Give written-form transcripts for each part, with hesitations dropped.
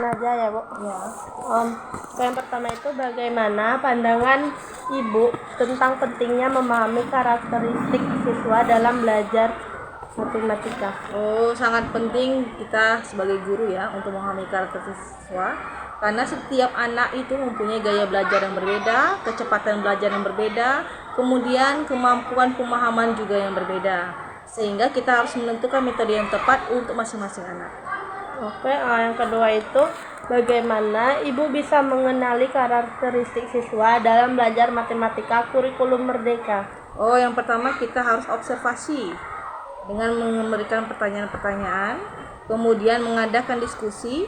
Aja ya, Bu. Ya. Yang pertama itu bagaimana pandangan Ibu tentang pentingnya memahami karakteristik siswa dalam belajar matematika? Sangat penting kita sebagai guru ya untuk memahami karakter siswa, karena setiap anak itu mempunyai gaya belajar yang berbeda, kecepatan belajar yang berbeda, kemudian kemampuan pemahaman juga yang berbeda, sehingga kita harus menentukan metode yang tepat untuk masing-masing anak. Yang kedua itu bagaimana Ibu bisa mengenali karakteristik siswa dalam belajar matematika kurikulum merdeka? Yang pertama kita harus observasi dengan memberikan pertanyaan-pertanyaan, kemudian mengadakan diskusi,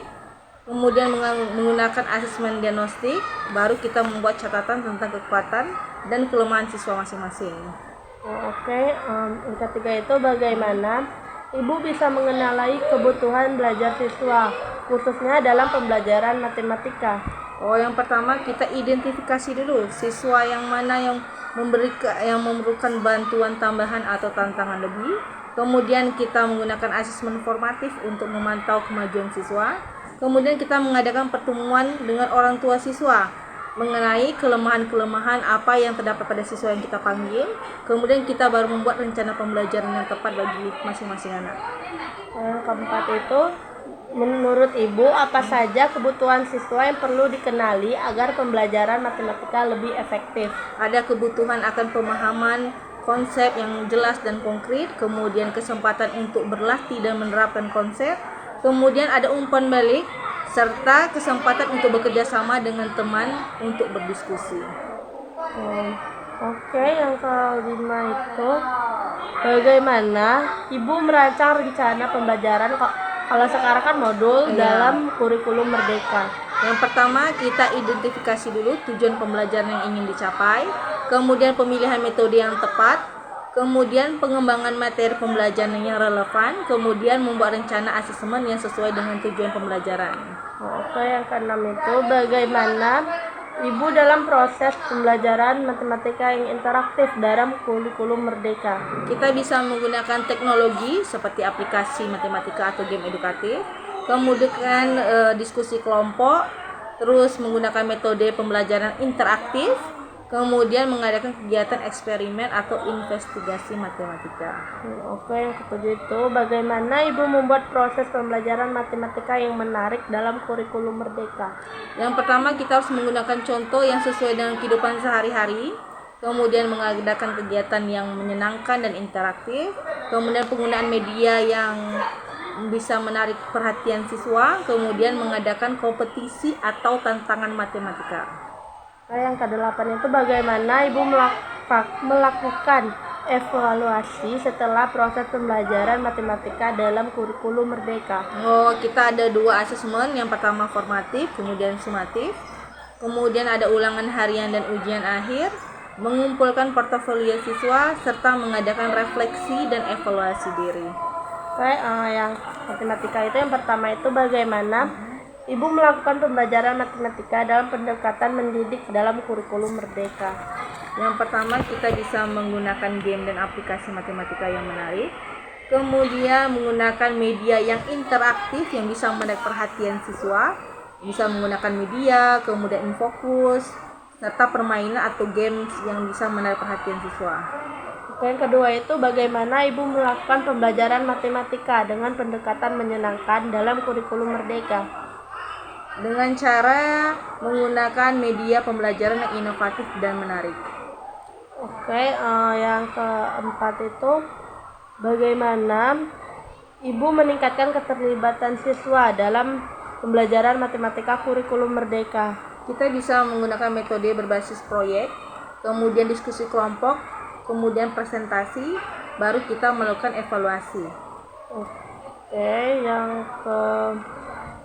kemudian menggunakan asesmen diagnostik, baru kita membuat catatan tentang kekuatan dan kelemahan siswa masing-masing. Yang ketiga itu bagaimana Ibu bisa mengenali kebutuhan belajar siswa, khususnya dalam pembelajaran matematika? Yang pertama kita identifikasi dulu siswa yang mana yang memerlukan bantuan tambahan atau tantangan lebih. Kemudian kita menggunakan asesmen formatif untuk memantau kemajuan siswa. Kemudian kita mengadakan pertemuan dengan orang tua siswa mengenai kelemahan-kelemahan apa yang terdapat pada siswa yang kita panggil. Kemudian kita baru membuat rencana pembelajaran yang tepat bagi masing-masing anak. Yang keempat itu, menurut Ibu apa saja kebutuhan siswa yang perlu dikenali agar pembelajaran matematika lebih efektif? Ada kebutuhan akan pemahaman konsep yang jelas dan konkret, kemudian kesempatan untuk berlatih dan menerapkan konsep, kemudian ada umpan balik, serta kesempatan untuk bekerja sama dengan teman untuk berdiskusi. Yang kelima itu bagaimana Ibu merancang rencana pembelajaran kalau sekarang kan modul dalam kurikulum merdeka? Yang pertama kita identifikasi dulu tujuan pembelajaran yang ingin dicapai, kemudian pemilihan metode yang tepat, kemudian pengembangan materi pembelajaran yang relevan, kemudian membuat rencana asesmen yang sesuai dengan tujuan pembelajaran. Yang keenam itu bagaimana Ibu dalam proses pembelajaran matematika yang interaktif dalam kurikulum merdeka? Kita bisa menggunakan teknologi seperti aplikasi matematika atau game edukatif, kemudian diskusi kelompok, terus menggunakan metode pembelajaran interaktif, kemudian mengadakan kegiatan eksperimen atau investigasi matematika. Yang ketujuh itu bagaimana Ibu membuat proses pembelajaran matematika yang menarik dalam kurikulum merdeka? Yang pertama kita harus menggunakan contoh yang sesuai dengan kehidupan sehari-hari, kemudian mengadakan kegiatan yang menyenangkan dan interaktif, kemudian penggunaan media yang bisa menarik perhatian siswa, kemudian mengadakan kompetisi atau tantangan matematika. Yang kedelapan itu bagaimana Ibu melakukan evaluasi setelah proses pembelajaran matematika dalam kurikulum merdeka? Kita ada 2 asesmen, yang pertama formatif, kemudian sumatif, kemudian ada ulangan harian dan ujian akhir, mengumpulkan portofolio siswa, serta mengadakan refleksi dan evaluasi diri. Yang matematika itu yang pertama itu bagaimana Ibu melakukan pembelajaran matematika dalam pendekatan mendidik dalam kurikulum merdeka? Yang pertama kita bisa menggunakan game dan aplikasi matematika yang menarik, kemudian menggunakan media yang interaktif yang bisa menarik perhatian siswa, bisa menggunakan media, kemudian infokus, serta permainan atau games yang bisa menarik perhatian siswa. Yang kedua itu bagaimana Ibu melakukan pembelajaran matematika dengan pendekatan menyenangkan dalam kurikulum merdeka? Dengan cara menggunakan media pembelajaran yang inovatif dan menarik. Yang keempat itu bagaimana Ibu meningkatkan keterlibatan siswa dalam pembelajaran matematika kurikulum merdeka? Kita bisa menggunakan metode berbasis proyek, kemudian diskusi kelompok, kemudian presentasi, baru kita melakukan evaluasi. Yang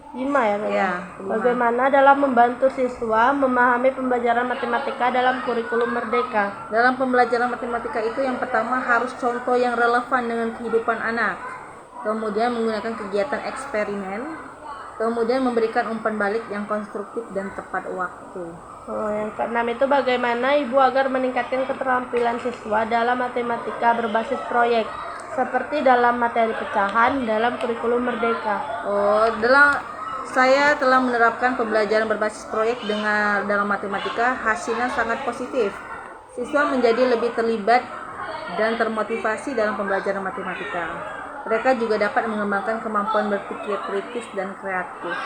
kelima ya. Bagaimana dalam membantu siswa memahami pembelajaran matematika dalam kurikulum merdeka? Dalam pembelajaran matematika itu yang pertama harus contoh yang relevan dengan kehidupan anak, kemudian menggunakan kegiatan eksperimen, kemudian memberikan umpan balik yang konstruktif dan tepat waktu. Yang keenam itu bagaimana Ibu agar meningkatkan keterampilan siswa dalam matematika berbasis proyek seperti dalam materi pecahan dalam kurikulum merdeka? Saya telah menerapkan pembelajaran berbasis proyek dalam matematika, hasilnya sangat positif. Siswa menjadi lebih terlibat dan termotivasi dalam pembelajaran matematika. Mereka juga dapat mengembangkan kemampuan berpikir kritis dan kreatif.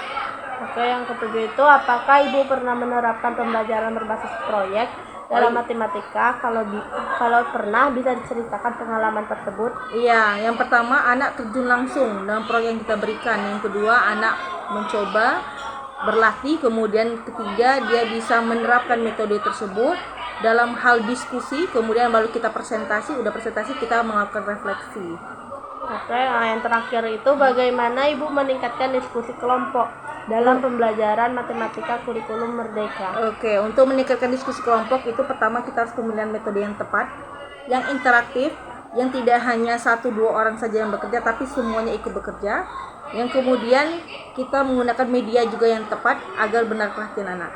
Oke, yang ketujuh itu, apakah Ibu pernah menerapkan pembelajaran berbasis proyek dalam matematika? Kalau pernah, bisa diceritakan pengalaman tersebut? Iya, yang pertama anak terjun langsung dalam proyek yang kita berikan. Yang kedua anak mencoba berlatih. Kemudian ketiga dia bisa menerapkan metode tersebut dalam hal diskusi. Kemudian baru kita presentasi. Udah presentasi kita melakukan refleksi. Oke, yang terakhir itu, bagaimana Ibu meningkatkan diskusi kelompok dalam pembelajaran matematika kurikulum Merdeka? Oke, untuk meningkatkan diskusi kelompok itu pertama kita harus pemilihan metode yang tepat, yang interaktif, yang tidak hanya 1-2 orang saja yang bekerja tapi semuanya ikut bekerja. Yang kemudian kita menggunakan media juga yang tepat agar benar perhatian anak.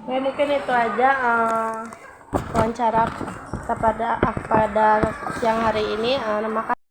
Oke, mungkin itu aja wawancara kita pada siang hari ini. Terima kasih.